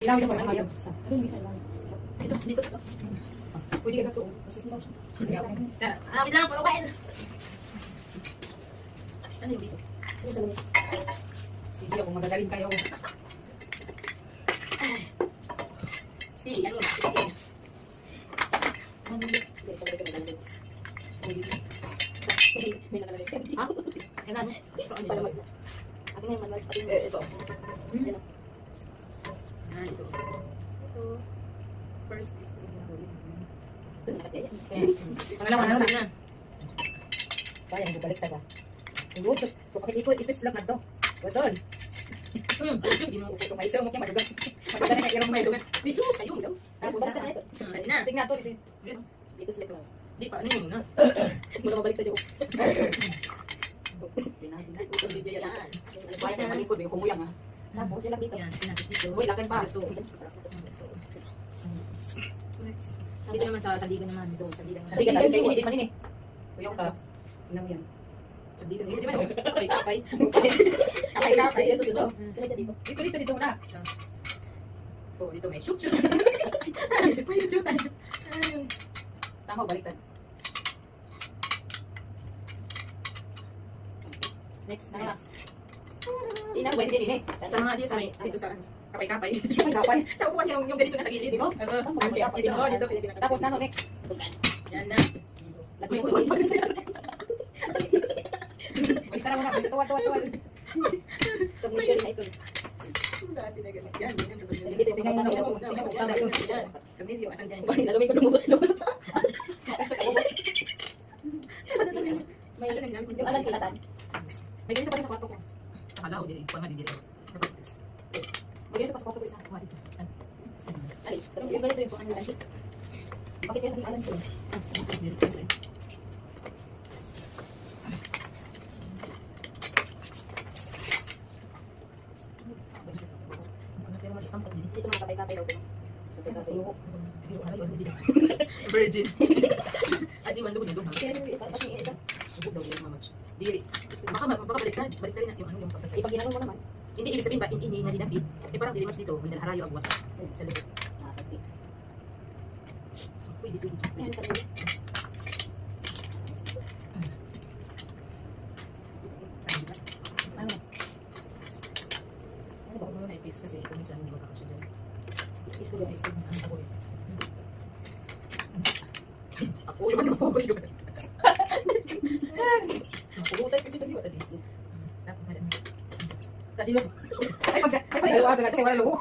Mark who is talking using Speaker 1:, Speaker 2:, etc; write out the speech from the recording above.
Speaker 1: Ilawin mo lang ayaw.
Speaker 2: Ano yung isa lang? Dito.
Speaker 1: Pwede ka na ito.
Speaker 2: Masisilaw siya.
Speaker 3: Wait lang, puro kain. Saan yung dito?
Speaker 2: Ano sa lamig?
Speaker 1: Sige, kung magagaling kayo.
Speaker 3: Si, ano na, si.
Speaker 2: May nakalagay.
Speaker 1: Ha? Kailan?
Speaker 3: Saan
Speaker 2: Para
Speaker 3: yun?
Speaker 2: mag... Akin na yung manual. Pati yung ito. Yan o.
Speaker 3: Ah, ito.
Speaker 2: Ito. First is ito. Ito nakataya yan.
Speaker 1: Pangalawa na na.
Speaker 3: na.
Speaker 1: Kaya, nagbalik taga. Ibutos. Ito sila ka to. Betul. Kung may isaw mo kaya madugan. Madugan na kaya may dugan.
Speaker 3: Bisus, kayo.
Speaker 1: Tapos
Speaker 2: Balik ka na
Speaker 1: na.
Speaker 2: ito.
Speaker 3: Na.
Speaker 1: Tingnan to. Dito.
Speaker 2: Dito sila lang.
Speaker 3: Di pa, ano yun na?
Speaker 2: Mula mabalik tayo.
Speaker 1: Sinabi na.
Speaker 3: Yan.
Speaker 1: Kaya na malikod. May humuyang ha.
Speaker 2: Tapos sila dito.
Speaker 3: Yan, sinapit dito.
Speaker 1: Uy, lakad pa.
Speaker 3: Ito. Dito naman sa saligan naman. Dito, saligan naman.
Speaker 1: Hindi ka tayo. Hindi man ini. Tuyong ka. Tingnan mo yan.
Speaker 3: Saligan. Di ba no? Kapay.
Speaker 1: Kapay.
Speaker 2: Yes, susunod. Sunod na dito.
Speaker 1: Dito muna.
Speaker 3: Oh, dito may shoot.
Speaker 1: Tama, baliktad.
Speaker 2: Next.
Speaker 1: Next. Inang, pwede din eh.
Speaker 3: Sa mga dito sa kapay-kapay.
Speaker 1: Ay, kapay.
Speaker 3: Sa upuan yung ganito na sa gilid.
Speaker 1: Dito?
Speaker 3: Dito.
Speaker 1: Tapos na, no, next.
Speaker 3: Yan na.
Speaker 2: Lagay mo.
Speaker 1: Baliktad na muna. Tuwad.
Speaker 2: Tumigil na ito.
Speaker 3: Yan.
Speaker 2: Dito, tingnan mo na.
Speaker 1: Tama ito.
Speaker 3: Kamilyo, asan dyan?
Speaker 2: Lalawin ko lumabas.
Speaker 3: May
Speaker 2: Yung alam ko nasan?
Speaker 1: May ganito pa rin sa kwarto ko.
Speaker 3: Akala ko din, ikuha nga din dito.
Speaker 1: May ganito pa sa kwarto ko isa.
Speaker 2: Alis. Yung ganito yung ano. Bakit yan ang alam ko? Dito mga kapay-kapay daw ko. Kapay-kapay.
Speaker 3: Virgin. Adi man lubog.
Speaker 2: Kaya yung iba, pati yung isa.
Speaker 3: Lubog daw yung mamach. Dili. Baka baliktad. Baliktad na yung ano yung pagkasay.
Speaker 2: Ipag ginanong mo naman.
Speaker 3: Hindi ibig sabihin ba hindi na dinapit. Eh parang dili mas dito, mandal harayo agwat sa lubog.
Speaker 2: Sakti.
Speaker 3: Pwede.
Speaker 2: Yan pa rin.
Speaker 3: Ano? Ano ba ako na i-fix kasi ito minsan hindi makakasya dyan.
Speaker 2: Isko ba? Isko.
Speaker 3: Ako yung ano po ko.
Speaker 2: Pagutay kasi ba tadi?
Speaker 3: Tapos na.
Speaker 1: Tadi lo. Ay, pag wala luho.